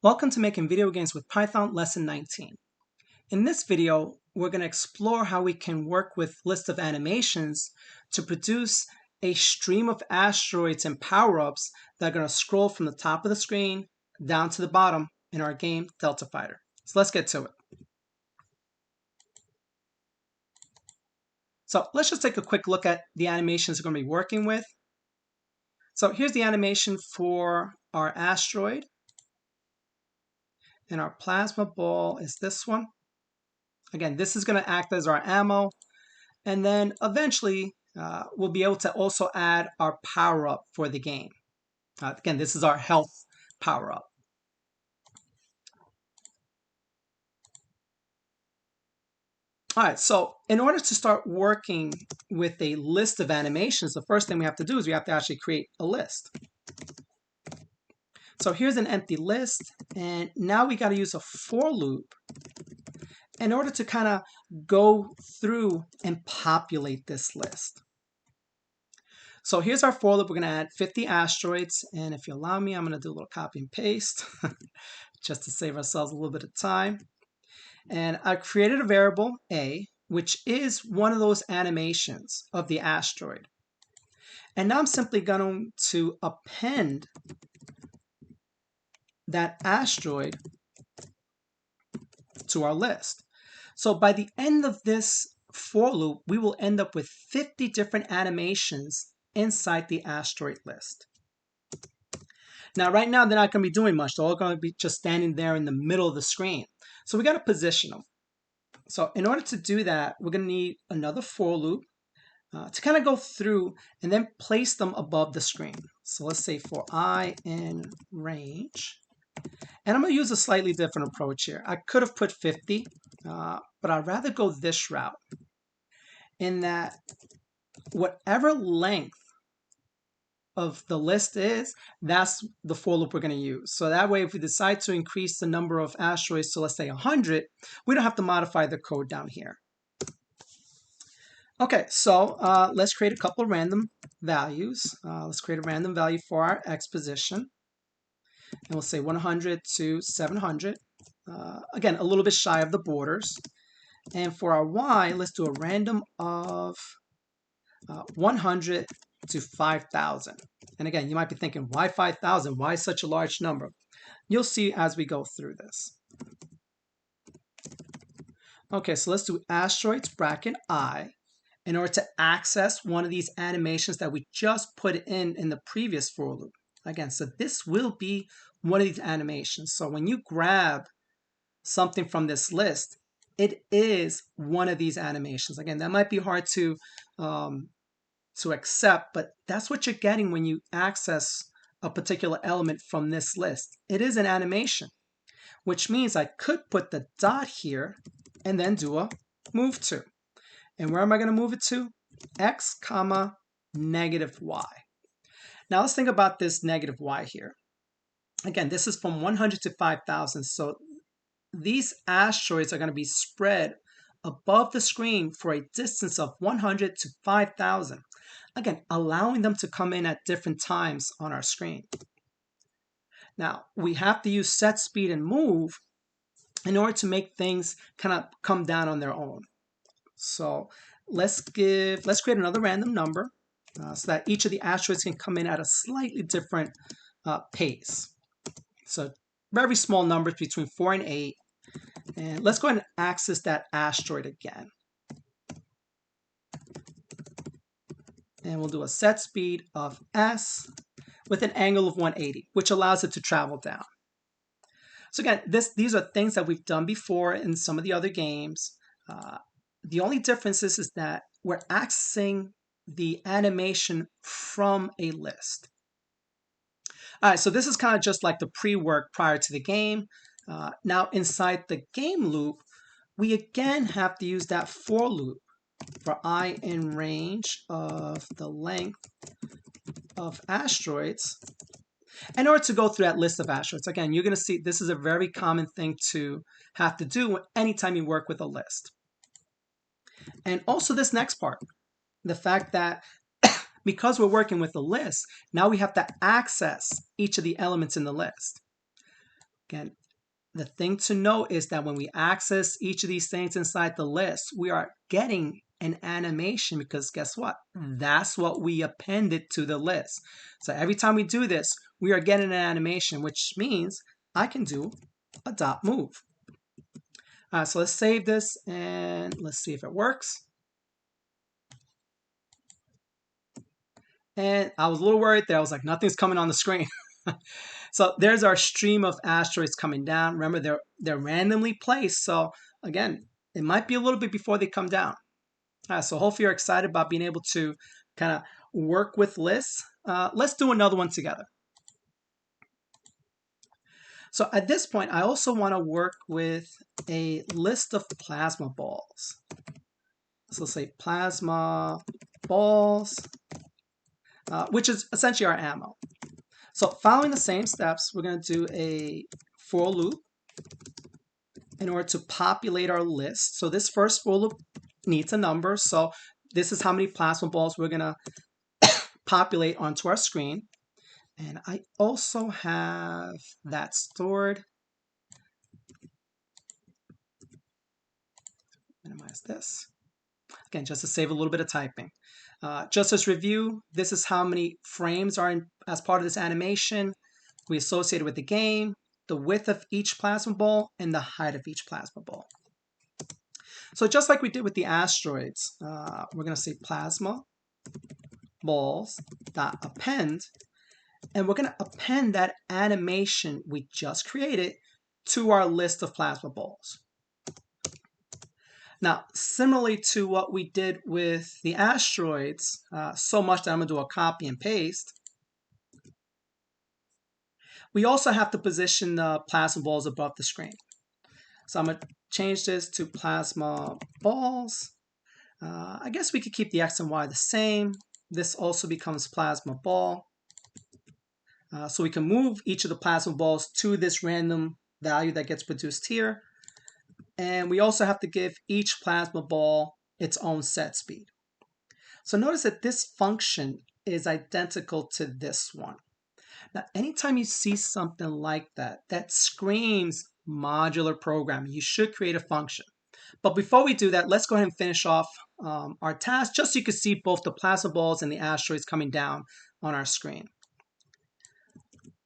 Welcome to Making Video Games with Python Lesson 19. In this video, we're going to explore how we can work with lists of animations to produce a stream of asteroids and power-ups that are going to scroll from the top of the screen down to the bottom in our game, Delta Fighter. So let's get to it. So let's just take a quick look at the animations we're going to be working with. So here's the animation for our asteroid. And our plasma ball is this one. Again, this is going to act as our ammo. And then eventually, we'll be able to also add our power-up for the game. Again, this is our health power-up. All right, so in order to start working with a list of animations, the first thing we have to do is we have to actually create a list. So here's an empty list, and now we got to use a for loop in order to kind of go through and populate this list. So here's our for loop. We're going to add 50 asteroids, and if you allow me, I'm going to do a little copy and paste just to save ourselves a little bit of time. And I created a variable a, which is one of those animations of the asteroid. And now I'm simply going to append that asteroid to our list. So by the end of this for loop, we will end up with 50 different animations inside the asteroid list. Now, right now, they're not going to be doing much. They're all going to be just standing there in the middle of the screen. So we got to position them. So in order to do that, we're going to need another for loop to kind of go through and then place them above the screen. So let's say for I in range. And I'm going to use a slightly different approach here. I could have put 50, but I'd rather go this route in that whatever length of the list is, that's the for loop we're going to use. So that way, if we decide to increase the number of asteroids to, let's say, 100, we don't have to modify the code down here. Okay, so let's create a couple of random values. Let's create a random value for our X position. And we'll say 100 to 700. Again, a little bit shy of the borders. And for our Y, let's do a random of 100 to 5,000. And again, you might be thinking, why 5,000? Why such a large number? You'll see as we go through this. Okay, so let's do asteroids bracket I in order to access one of these animations that we just put in the previous for loop. Again, so this will be one of these animations. So when you grab something from this list, it is one of these animations. Again, that might be hard to accept, but that's what you're getting when you access a particular element from this list. It is an animation, which means I could put the dot here and then do a move to. And where am I going to move it to? X comma negative Y. Now let's think about this negative Y here. Again, this is from 100 to 5,000. So these asteroids are going to be spread above the screen for a distance of 100 to 5,000. Again, allowing them to come in at different times on our screen. Now, we have to use set speed and move in order to make things kind of come down on their own. So let's create another random number so that each of the asteroids can come in at a slightly different pace. So very small numbers between 4 and 8. And let's go ahead and access that asteroid again. And we'll do a set speed of S with an angle of 180, which allows it to travel down. So again, these are things that we've done before in some of the other games. The only difference is that we're accessing the animation from a list. All right, so this is kind of just like the pre-work prior to the game. Now inside the game loop, we again have to use that for loop for I in range of the length of asteroids in order to go through that list of asteroids. Again, you're going to see this is a very common thing to have to do anytime you work with a list. And also this next part, the fact that because we're working with a list, now we have to access each of the elements in the list. Again, the thing to note is that when we access each of these things inside the list, we are getting an animation because guess what? That's what we appended to the list. So every time we do this, we are getting an animation, which means I can do a dot move. So let's save this and let's see if it works. And I was a little worried there. I was like, nothing's coming on the screen. So there's our stream of asteroids coming down. Remember, they're randomly placed. So again, it might be a little bit before they come down. So hopefully you're excited about being able to kind of work with lists. Let's do another one together. So at this point, I also want to work with a list of plasma balls. So let's say plasma balls, which is essentially our ammo. So following the same steps, we're going to do a for loop in order to populate our list. So this first for loop needs a number. So this is how many plasma balls we're going to populate onto our screen. And I also have that stored. Minimize this. Again, just to save a little bit of typing. Just as review, this is how many frames are as part of this animation we associated with the game, the width of each plasma ball, and the height of each plasma ball. So just like we did with the asteroids, we're going to say plasma balls dot append, and we're going to append that animation we just created to our list of plasma balls. Now, similarly to what we did with the asteroids, so much that I'm going to do a copy and paste, we also have to position the plasma balls above the screen. So I'm going to change this to plasma balls. I guess we could keep the X and Y the same. This also becomes plasma ball. So we can move each of the plasma balls to this random value that gets produced here. And we also have to give each plasma ball its own set speed. So notice that this function is identical to this one. Now, anytime you see something like that, that screams modular programming. You should create a function. But before we do that, let's go ahead and finish off our task, just so you can see both the plasma balls and the asteroids coming down on our screen.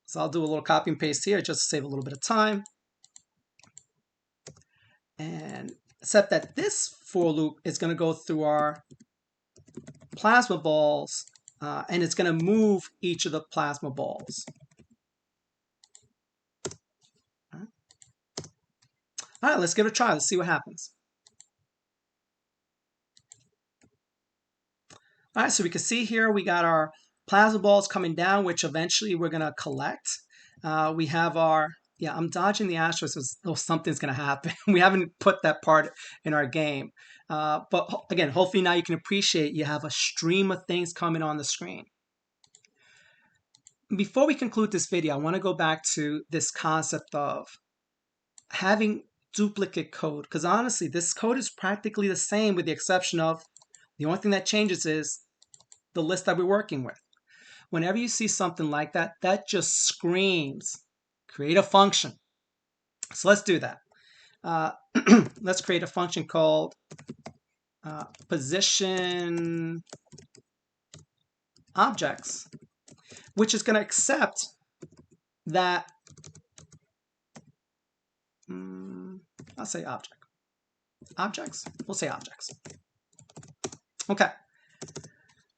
So I'll do a little copy and paste here just to save a little bit of time. And except that this for loop is going to go through our plasma balls, and it's going to move each of the plasma balls. All right, let's give it a try. Let's see what happens. All right, so we can see here we got our plasma balls coming down, which eventually we're going to collect. We have our, yeah, I'm dodging the asteroids, so something's going to happen. We haven't put that part in our game. But again, hopefully now you can appreciate you have a stream of things coming on the screen. Before we conclude this video, I want to go back to this concept of having duplicate code, because honestly, this code is practically the same with the exception of the only thing that changes is the list that we're working with. Whenever you see something like that, that just screams, create a function. So let's do that. Let's create a function called position objects, which is going to accept that, I'll say object. Objects? We'll say objects. Okay.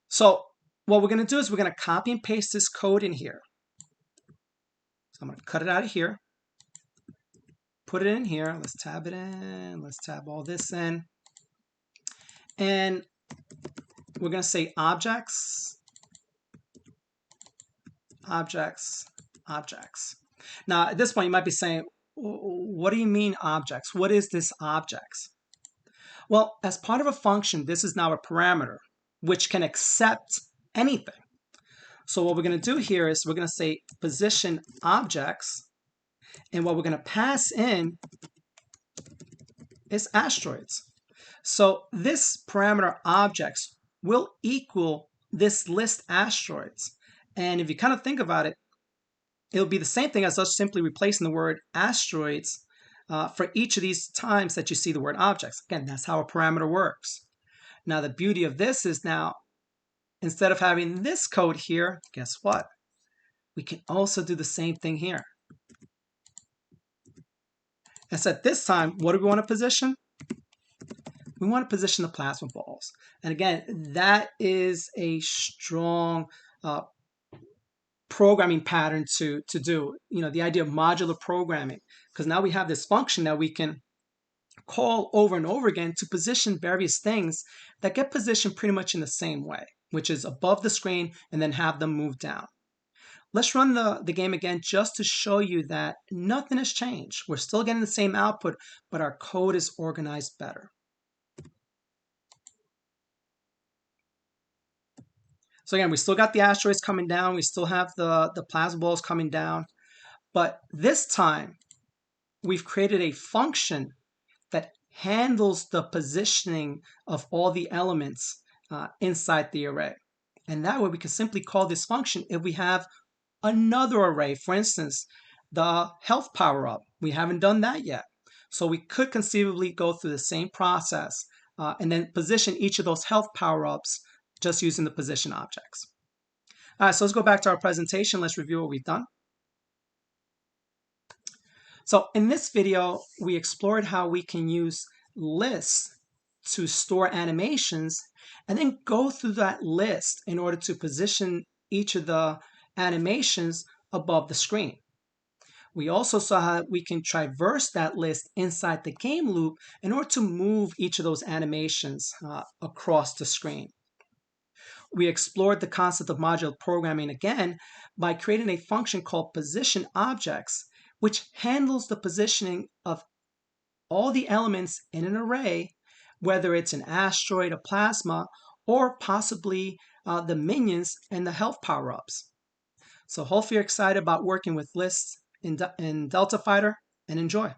So what we're going to do is we're going to copy and paste this code in here. So I'm going to cut it out of here. Put it in here. Let's tab it in. Let's tab all this in. And we're going to say objects, objects, objects. Now, at this point, you might be saying, what do you mean objects? What is this objects? Well, as part of a function, this is now a parameter, which can accept anything. So what we're going to do here is we're going to say position objects, and what we're going to pass in is asteroids. So this parameter objects will equal this list asteroids. And if you kind of think about it, it'll be the same thing as us simply replacing the word asteroids for each of these times that you see the word objects. Again, that's how a parameter works. Now, the beauty of this is now, instead of having this code here, guess what? We can also do the same thing here. Except this time, what do we want to position? We want to position the plasma balls. And again, that is a strong programming pattern to do. The idea of modular programming, because now we have this function that we can call over and over again to position various things that get positioned pretty much in the same way, which is above the screen and then have them move down. Let's run the game again just to show you that nothing has changed. We're still getting the same output, but our code is organized better. So again, we still got the asteroids coming down. We still have the plasma balls coming down. But this time, we've created a function that handles the positioning of all the elements inside the array. And that way, we can simply call this function if we have another array. For instance, the health power-up. We haven't done that yet. So we could conceivably go through the same process and then position each of those health power-ups just using the position objects. All right, so let's go back to our presentation. Let's review what we've done. So in this video, we explored how we can use lists to store animations and then go through that list in order to position each of the animations above the screen. We also saw how we can traverse that list inside the game loop in order to move each of those animations across the screen. We explored the concept of modular programming again by creating a function called position objects, which handles the positioning of all the elements in an array, whether it's an asteroid, a plasma, or possibly the minions and the health power-ups. So hopefully you're excited about working with lists in Delta Fighter, and enjoy.